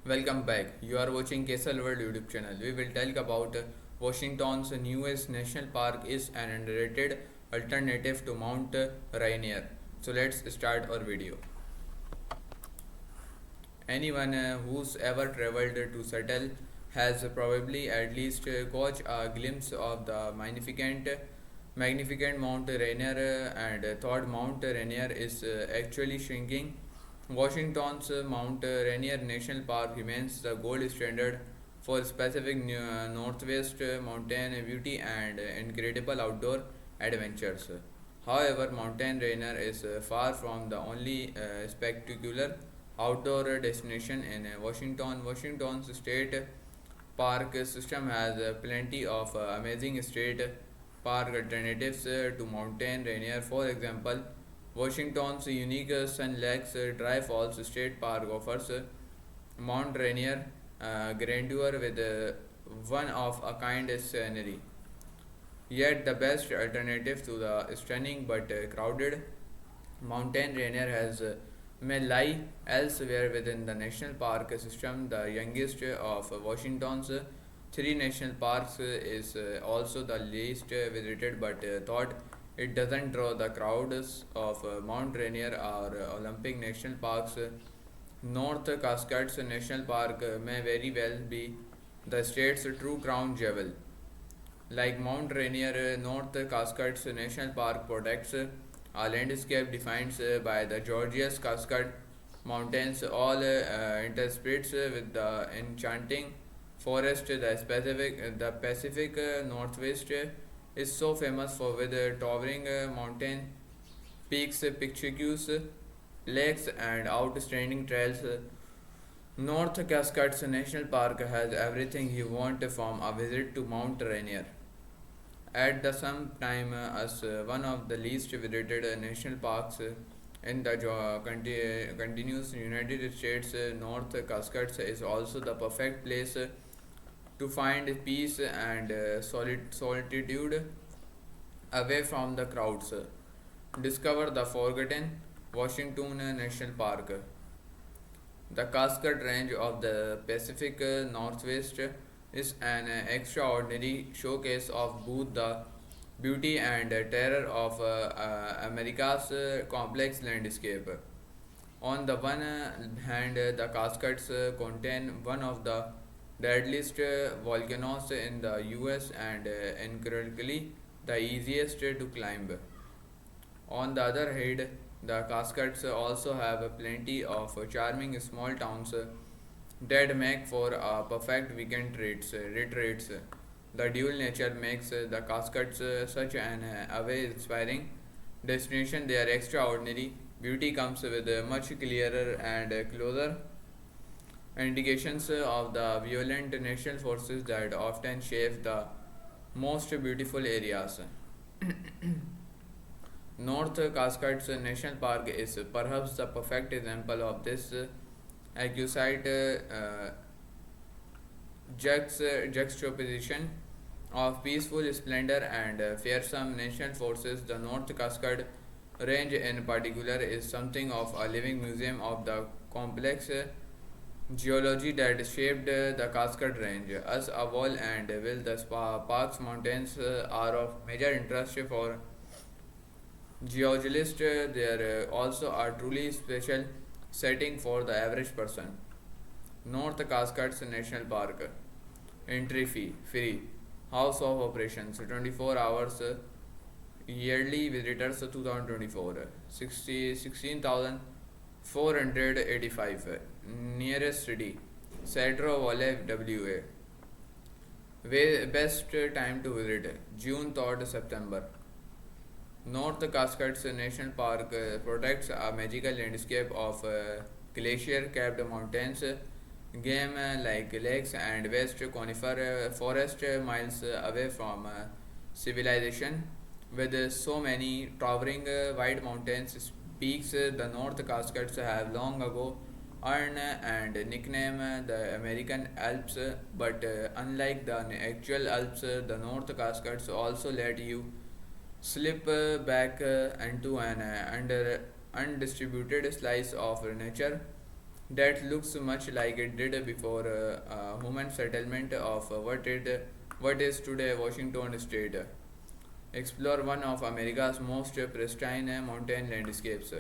Welcome back. You are watching Castle World YouTube channel. We will talk about Washington's newest national park is an underrated alternative to Mount Rainier. So let's start our video. Anyone who's ever traveled to Seattle has probably at least caught a glimpse of the magnificent Mount Rainier and thought Mount Rainier is actually shrinking. Washington's Mount Rainier National Park remains the gold standard for specific northwest mountain beauty and incredible outdoor adventures. However, Mountain Rainier is far from the only spectacular outdoor destination in Washington. Washington's state park system has plenty of amazing state park alternatives to Mountain Rainier. For example, Washington's unique Sun Lakes Dry Falls State Park offers Mount Rainier grandeur with one of a kind scenery. Yet the best alternative to the stunning but crowded Mountain Rainier has may lie elsewhere within the national park system. The youngest of Washington's three national parks is also the least visited, but thought it doesn't draw the crowds of Mount Rainier or Olympic national parks. North Cascades National Park may very well be the state's true crown jewel. Like Mount Rainier, North Cascades National Park protects a landscape defined by the Georgia's Cascade Mountains, all interspersed with the enchanting forest. The Pacific Northwest is so famous for with towering mountain peaks, picturesque lakes, and outstanding trails. North Cascades National Park has everything you want from a visit to Mount Rainier. At the same time, as one of the least visited national parks in the continuous United States, North Cascades is also the perfect place to find peace and solitude away from the crowds. Discover the forgotten Washington National Park. The Cascade Range of the Pacific Northwest is an extraordinary showcase of both the beauty and terror of America's complex landscape. On the one hand, the Cascades contain one of the deadliest volcanoes in the US and incredibly the easiest to climb. On the other hand, the Cascades also have plenty of charming small towns that make for a perfect weekend retreats. The dual nature makes the Cascades such an awe-inspiring destination. Their extraordinary beauty comes with much clearer and closer indications of the violent natural forces that often shape the most beautiful areas. North Cascades National Park is perhaps the perfect example of this acusite juxtaposition of peaceful splendor and fearsome national forces. The North Cascade Range, in particular, is something of a living museum of the complex geology that shaped the Cascade Range. As a whole and will the park's mountains are of major interest for geologists. There also are truly special setting for the average person. North Cascades National Park. Entry fee free. Hours of operations 24 hours. Yearly visitors 2024 16,485. Nearest city Cedro Valley, WA. Best time to visit June 3rd September. North Cascades National Park protects a magical landscape of glacier capped mountains, game like lakes, and vast conifer forest miles away from civilization. With so many towering white mountains peaks, the North Cascades have long ago earned and nickname the American Alps. But unlike the actual Alps, the North Cascades also let you slip back into an undistributed slice of nature that looks much like it did before human settlement of what is today Washington State. Explore one of America's most pristine mountain landscapes.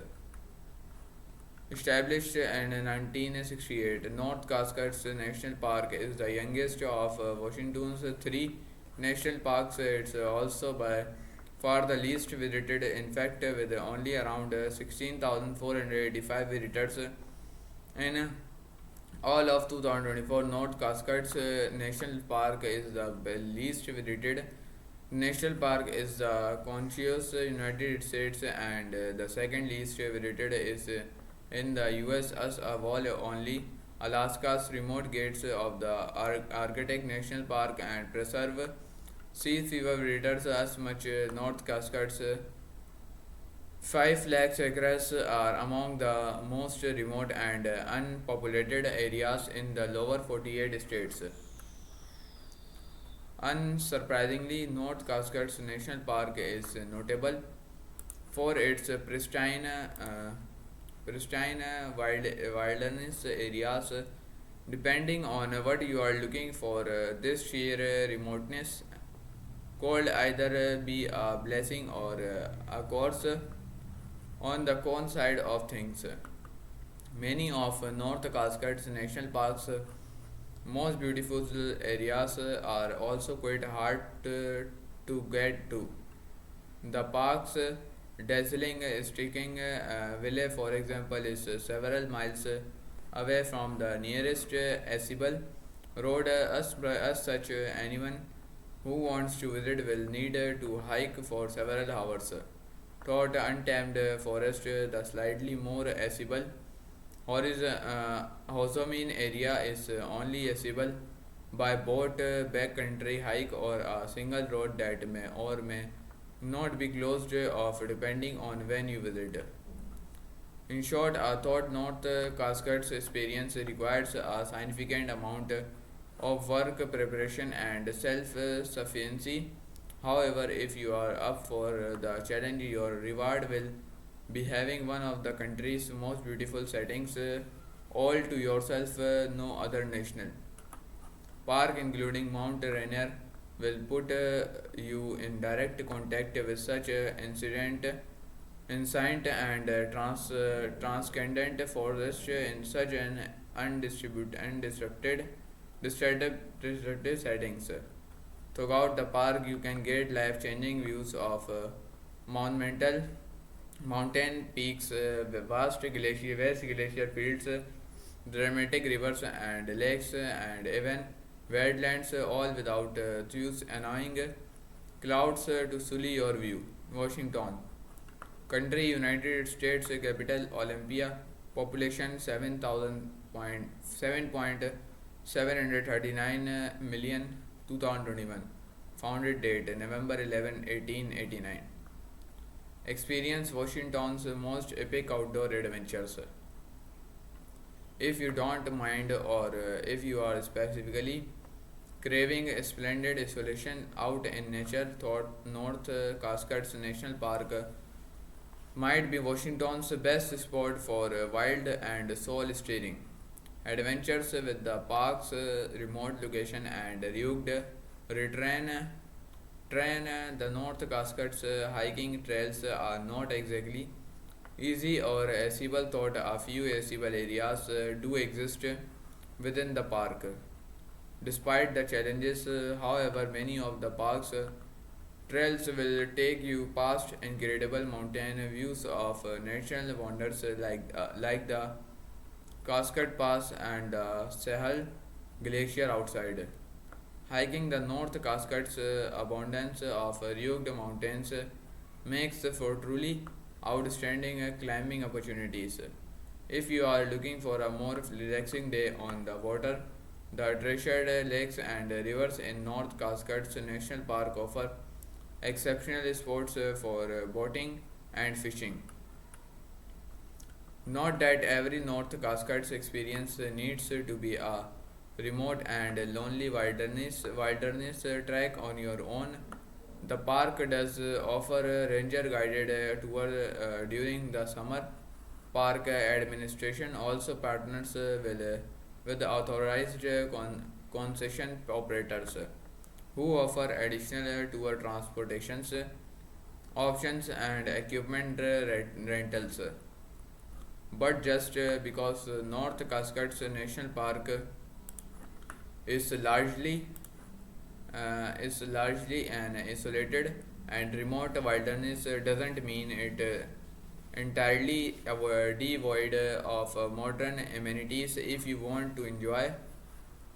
Established in 1968, North Cascades National Park is the youngest of Washington's three national parks. It's also by far the least visited, in fact, with only around 16,485 visitors in all of 2024. North Cascades National Park is the least visited national park is the conscious United States, and the second least visited is in the US as a wall only. Alaska's remote gates of the Arctic National Park and Preserve sees fewer visitors as much. North Cascades 5 lakhs acres are among the most remote and unpopulated areas in the lower 48 states. Unsurprisingly, North Cascades National Park is notable for its pristine wilderness areas. Depending on what you are looking for, this sheer remoteness could either be a blessing or a curse. On the con side of things, many of North Cascades National Park's most beautiful areas are also quite hard to get to. The park's dazzling striking village, for example, is several miles away from the nearest accessible road. As such, anyone who wants to visit will need to hike for several hours. Throughout the untamed forest, the slightly more accessible Hozomeen area is only accessible by boat, backcountry hike, or a single road that may or may not be closed off depending on when you visit. In short, a thought North Cascades experience requires a significant amount of work, preparation, and self sufficiency. However, if you are up for the challenge, your reward will be having one of the country's most beautiful settings all to yourself. No other national park, including Mount Rainier, will put you in direct contact with such ancient and transcendent forest in such an disrupted settings. Throughout the park, you can get life-changing views of monumental mountain peaks, vast glacier fields, dramatic rivers and lakes, and even wetlands, all without those annoying clouds to sully your view. Washington, country, United States capital, Olympia, population 7,739 million, 2021. Founded date November 11, 1889. Experience Washington's most epic outdoor adventures. If you don't mind, or if you are specifically craving a splendid isolation out in nature, thought North Cascades National Park might be Washington's best spot for wild and soul stirring adventures. With the park's remote location and rugged terrain, the North Cascades hiking trails are not exactly easy or accessible. Thought a few accessible areas do exist within the park. Despite the challenges, however, many of the park's trails will take you past incredible mountain views of natural wonders like the Cascade Pass and the Sahel Glacier outside. Hiking the North Cascades' abundance of rugged mountains makes for truly outstanding climbing opportunities. If you are looking for a more relaxing day on the water, the treasured lakes and rivers in North Cascades National Park offer exceptional spots for boating and fishing. Not that every North Cascades experience needs to be a remote and lonely wilderness trek on your own. The park does offer a ranger guided tour during the summer Park administration also partners with authorized concession operators who offer additional tour transportations options and equipment rentals. But just because North Cascades National Park is largely an isolated and remote wilderness doesn't mean it entirely devoid of modern amenities. If you want to enjoy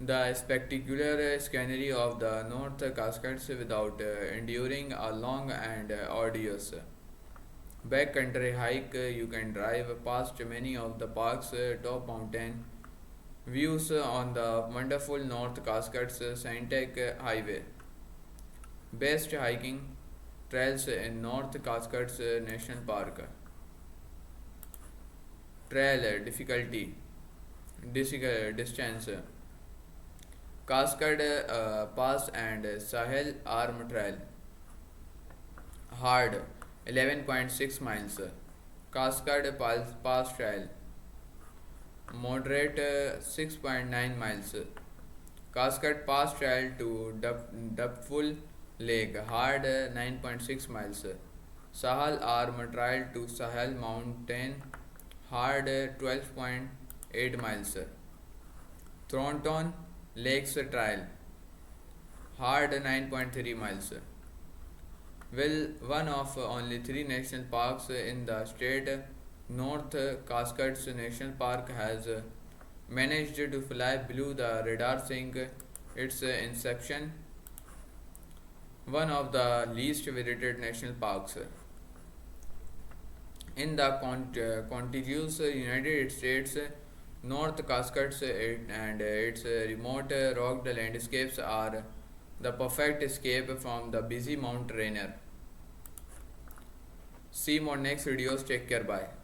the spectacular scenery of the North Cascades without enduring a long and arduous backcountry hike, you can drive past many of the park's top mountain views on the wonderful North Cascades Scenic Highway. Best hiking trails in North Cascades National Park. Trail difficulty, distance, Cascade Pass and Sahel Arm Trail. Hard 11.6 miles. Cascade Pass Trail. Moderate 6.9 miles. Cascade Pass Trail to Dubful Lake. Hard 9.6 miles. Sahel Arm Trail to Sahel Mountain. Hard 12.8 miles. Thornton Lakes Trail. Hard 9.3 miles. Well, one of only three national parks in the state, North Cascades National Park has managed to fly below the radar since its inception, one of the least visited national parks in the contiguous United States. North Cascades and its remote rugged landscapes are the perfect escape from the busy Mount Rainier. See more next videos. Take care. Bye.